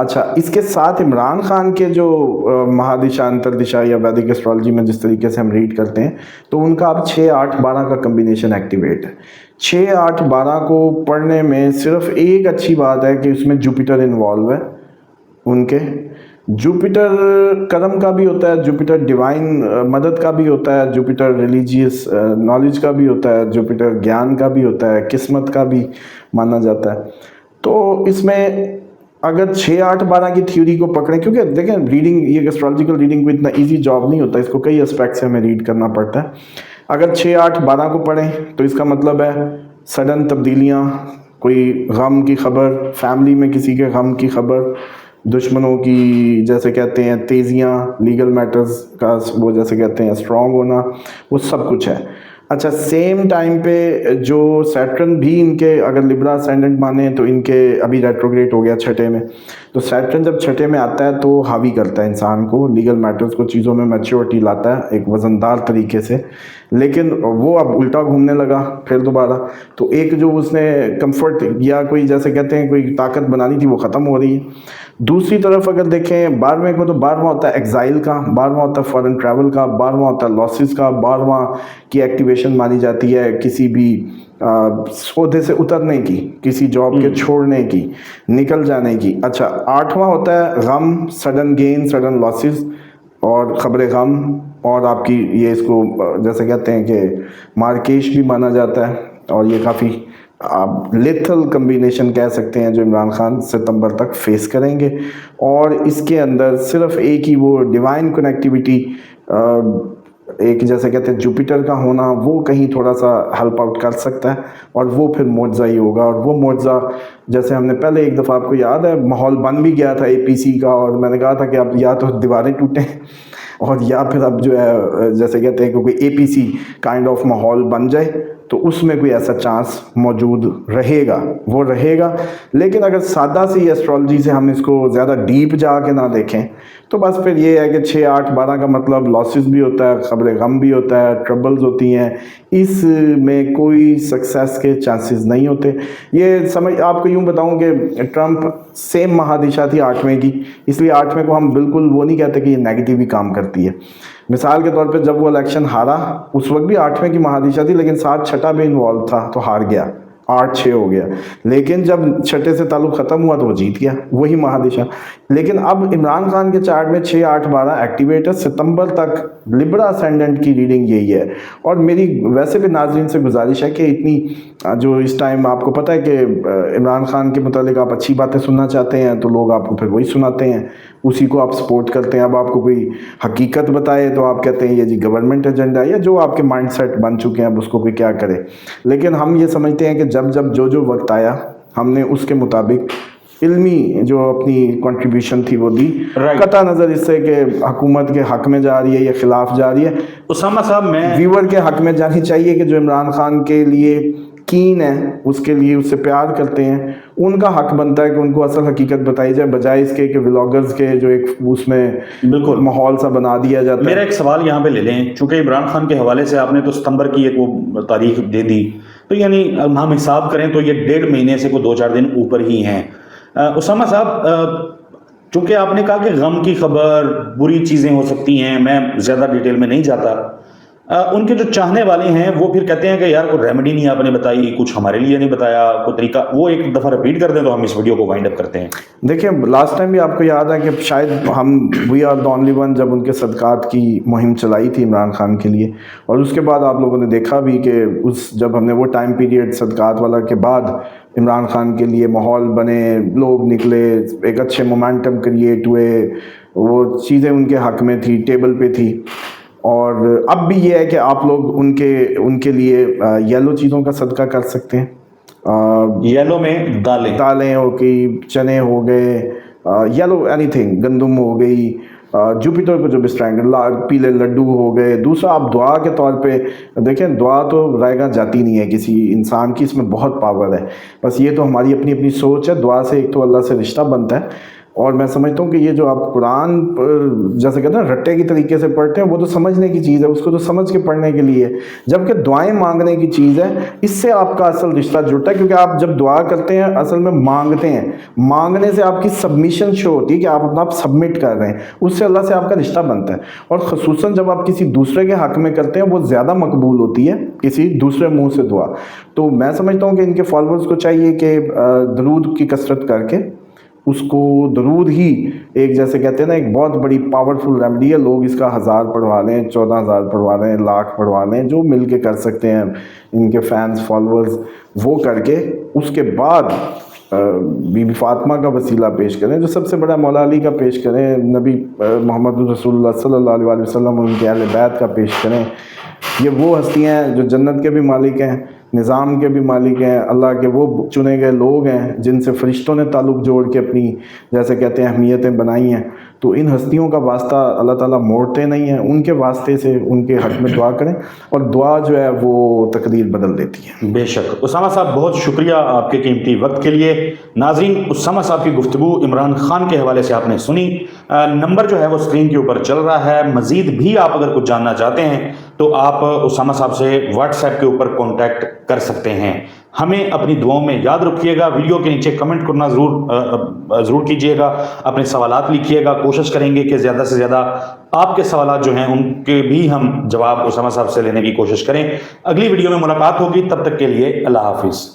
اچھا، اس کے ساتھ عمران خان کے جو مہادشا انتردشا یا ویدک ایسٹرالوجی میں جس طریقے سے ہم ریڈ کرتے ہیں تو ان کا اب 6-8-12 کا کمبینیشن ایکٹیویٹ ہے. 6-8-12 کو پڑھنے میں صرف ایک اچھی بات ہے کہ اس میں جوپیٹر انوالو ہے. ان کے جوپیٹر کرم کا بھی ہوتا ہے, جوپیٹر ڈیوائن مدد کا بھی ہوتا ہے, جوپیٹر ریلیجیس نالج کا بھی ہوتا ہے, جوپیٹر گیان کا بھی ہوتا ہے, قسمت کا بھی مانا جاتا ہے. تو اس میں اگر 6-8-12 کی تھیوری کو پکڑیں, کیونکہ دیکھیں ریڈنگ, یہ ایسٹرالوجیکل ریڈنگ کو اتنا ایزی جاب نہیں ہوتا, اس کو کئی اسپیکٹ سے ہمیں ریڈ کرنا پڑتا ہے. اگر 6-8-12 کو پڑھیں تو اس کا مطلب ہے سڈن تبدیلیاں, کوئی غم کی خبر, فیملی میں کسی کے غم کی خبر, دشمنوں کی جیسے کہتے ہیں تیزیاں, لیگل میٹرز کا وہ جیسے کہتے ہیں اسٹرانگ ہونا, وہ سب کچھ ہے. اچھا, سیم ٹائم پہ جو سیٹرن بھی ان کے اگر لبرا اسینڈنٹ مانے تو ان کے ابھی ریٹروگریٹ ہو گیا 6 میں, تو سیٹرن جب 6 میں آتا ہے تو حاوی کرتا ہے انسان کو, لیگل میٹرز کو, چیزوں میں میچورٹی لاتا ہے ایک وزندار طریقے سے. لیکن وہ اب الٹا گھومنے لگا پھر دوبارہ, تو ایک جو اس نے کمفرٹ یا کوئی جیسے کہتے ہیں کوئی طاقت بنانی تھی وہ ختم ہو رہی ہے. دوسری طرف اگر دیکھیں 12ویں کو, تو 12واں ہوتا ہے ایگزائل کا, 12واں ہوتا ہے فارن ٹریول کا, 12واں ہوتا ہے لاسز کا, 12واں کی ایکٹیویشن مانی جاتی ہے کسی بھی عہدے سے اترنے کی, کسی جاب کے چھوڑنے کی, نکل جانے کی. اچھا, 8واں ہوتا ہے غم, سڈن گین, سڈن لاسز اور خبر غم, اور آپ کی یہ اس کو جیسے کہتے ہیں کہ مارکیش بھی مانا جاتا ہے, اور یہ کافی آپ لیتھل کمبینیشن کہہ سکتے ہیں جو عمران خان ستمبر تک فیس کریں گے. اور اس کے اندر صرف ایک ہی وہ ڈیوائن کنیکٹیوٹی, ایک جیسے کہتے ہیں جوپیٹر کا ہونا, وہ کہیں تھوڑا سا ہیلپ آؤٹ کر سکتا ہے, اور وہ پھر معجزہ ہی ہوگا. اور وہ معجزہ جیسے ہم نے پہلے ایک دفعہ, آپ کو یاد ہے ماحول بن بھی گیا تھا APC کا, اور میں نے کہا تھا کہ اب یا تو دیواریں ٹوٹیں اور یا پھر اب جو ہے جیسے کہتے ہیں کہ کوئی APC کائنڈ آف ماحول بن جائے, تو اس میں کوئی ایسا چانس موجود رہے گا, وہ رہے گا. لیکن اگر سادہ سی ایسٹرالوجی سے ہم اس کو زیادہ ڈیپ جا کے نہ دیکھیں تو بس پھر یہ ہے کہ 6-8-12 کا مطلب لاسز بھی ہوتا ہے, خبر غم بھی ہوتا ہے, ٹربلز ہوتی ہیں, اس میں کوئی سکسیس کے چانسز نہیں ہوتے. یہ سمجھ آپ کو یوں بتاؤں کہ ٹرمپ سیم مہادشا تھی 8ویں کی, اس لیے 8ویں کو ہم بالکل وہ نہیں کہتے کہ یہ نیگیٹو ہی کام کرتی ہے. مثال کے طور پہ جب وہ الیکشن ہارا اس وقت بھی 8ویں کی مہادشا تھی, لیکن ساتھ 6 بھی انوالو تھا تو ہار گیا, 8-6 ہو گیا. لیکن جب 6 سے تعلق ختم ہوا تو وہ جیت گیا, وہی مہادشا. لیکن اب عمران خان کے چارٹ میں 6-8-12 ایکٹیویٹ ہے. ستمبر تک لبرا اسینڈنٹ کی ریڈنگ یہی ہے. اور میری ویسے بھی ناظرین سے گزارش ہے کہ اتنی جو اس ٹائم آپ کو پتہ ہے کہ عمران خان کے متعلق آپ اچھی باتیں سننا چاہتے ہیں تو لوگ آپ کو پھر وہی سناتے ہیں, اسی کو آپ سپورٹ کرتے ہیں. اب آپ کو کوئی حقیقت بتائے تو آپ کہتے ہیں یہ جی گورنمنٹ ایجنڈا, یا جو آپ کے مائنڈ سیٹ بن چکے ہیں اب اس کو کوئی کیا کرے. لیکن ہم یہ سمجھتے ہیں کہ جب جو وقت آیا ہم نے اس کے مطابق علمی جو اپنی کنٹریبیوشن تھی وہ دی, قطع نظر اس سے کہ حکومت کے حق میں جا رہی ہے یا خلاف جا رہی ہے. اسامہ صاحب, میں ویور کے حق میں جانی چاہیے کہ جو عمران خان کے لیے کین ہے, اس کے لیے اس سے پیار کرتے ہیں, ان کا حق بنتا ہے کہ ان کو اصل حقیقت بتائی جائے, بجائے اس کے کہ ولاگرز کے جو ایک اس میں بالکل ماحول سا بنا دیا جاتا ہے. میرا ایک سوال یہاں پہ لے لیں, چونکہ عمران خان کے حوالے سے آپ نے تو ستمبر کی ایک وہ تاریخ دے دی, تو یعنی ہم حساب کریں تو یہ 1.5 مہینے سے کوئی 2-4 دن اوپر ہی ہیں. اسامہ صاحب, چونکہ آپ نے کہا کہ غم کی خبر, بری چیزیں ہو سکتی ہیں, میں زیادہ ڈیٹیل میں نہیں جاتا, ان کے جو چاہنے والے ہیں وہ پھر کہتے ہیں کہ یار کوئی ریمیڈی نہیں آپ نے بتائی, کچھ ہمارے لیے نہیں بتایا, کوئی طریقہ, وہ ایک دفعہ ریپیٹ کر دیں تو ہم اس ویڈیو کو وائنڈ اپ کرتے ہیں. دیکھیں لاسٹ ٹائم بھی آپ کو یاد ہے کہ شاید ہم we are the only one جب ان کے صدقات کی مہم چلائی تھی عمران خان کے لیے, اور اس کے بعد آپ لوگوں نے دیکھا بھی کہ جب ہم نے وہ ٹائم پیریڈ صدقات والا کے بعد عمران خان کے لیے ماحول بنے, لوگ نکلے, ایک اچھے مومنٹم کریٹ ہوئے, وہ چیزیں ان کے حق میں تھی, ٹیبل پہ تھی. اور اب بھی یہ ہے کہ آپ لوگ ان کے لیے یلو چیزوں کا صدقہ کر سکتے ہیں. یلو میں دالیں ہو گئی, چنے ہو گئے, یلو اینی تھنگ, گندم ہو گئی, جوپیٹر کو جو اسٹرینڈ پیلے لڈو ہو گئے. دوسرا آپ دعا کے طور پہ دیکھیں, دعا تو رائے گاہ جاتی نہیں ہے کسی انسان کی, اس میں بہت پاور ہے. بس یہ تو ہماری اپنی اپنی سوچ ہے. دعا سے ایک تو اللہ سے رشتہ بنتا ہے, اور میں سمجھتا ہوں کہ یہ جو آپ قرآن جیسے کہتے ہیں رٹے کی طریقے سے پڑھتے ہیں وہ تو سمجھنے کی چیز ہے، اس کو تو سمجھ کے پڑھنے کے لیے، جبکہ دعائیں مانگنے کی چیز ہے، اس سے آپ کا اصل رشتہ جڑتا ہے، کیونکہ آپ جب دعا کرتے ہیں اصل میں مانگتے ہیں، مانگنے سے آپ کی سبمیشن شو ہوتی ہے کہ آپ اپنا سبمٹ کر رہے ہیں، اس سے اللہ سے آپ کا رشتہ بنتا ہے، اور خصوصاً جب آپ کسی دوسرے کے حق میں کرتے ہیں وہ زیادہ مقبول ہوتی ہے کسی دوسرے منہ سے دعا۔ تو میں سمجھتا ہوں کہ ان کے فالوورز کو چاہیے کہ درود کی کثرت کر کے اس کو درود ہی ایک جیسے کہتے ہیں نا ایک بہت بڑی پاورفل ریمیڈی ہے، لوگ اس کا 1000 پڑھوا لیں، 14,000 پڑھوا لیں، لاکھ پڑھوا لیں، جو مل کے کر سکتے ہیں ان کے فینس فالوورز، وہ کر کے اس کے بعد بی بی فاطمہ کا وسیلہ پیش کریں، جو سب سے بڑا مولا علی کا پیش کریں، نبی محمد رسول اللہ صلی اللہ علیہ وسلم اور ان کے اہل بیت کا پیش کریں۔ یہ وہ ہستیاں ہیں جو جنت کے بھی مالک ہیں، نظام کے بھی مالک ہیں، اللہ کے وہ چنے گئے لوگ ہیں جن سے فرشتوں نے تعلق جوڑ کے اپنی جیسے کہتے ہیں اہمیتیں بنائی ہیں۔ تو ان ہستیوں کا واسطہ اللہ تعالیٰ موڑتے نہیں ہیں، ان کے واسطے سے ان کے حق میں دعا کریں، اور دعا جو ہے وہ تقدیر بدل دیتی ہے۔ بے شک اسامہ صاحب، بہت شکریہ آپ کے قیمتی وقت کے لیے۔ ناظرین، اسامہ صاحب کی گفتگو عمران خان کے حوالے سے آپ نے سنی، نمبر جو ہے وہ اسکرین کے اوپر چل رہا ہے، مزید بھی آپ اگر کچھ جاننا چاہتے ہیں تو آپ اسامہ صاحب سے واٹس ایپ کے اوپر کانٹیکٹ کر سکتے ہیں۔ ہمیں اپنی دعاؤں میں یاد رکھیے گا، ویڈیو کے نیچے کمنٹ کرنا ضرور کیجیے گا، اپنے سوالات لکھیے گا، کوشش کریں گے کہ زیادہ سے زیادہ آپ کے سوالات جو ہیں ان کے بھی ہم جواب اسامہ صاحب سے لینے کی کوشش کریں۔ اگلی ویڈیو میں ملاقات ہوگی، تب تک کے لیے اللہ حافظ۔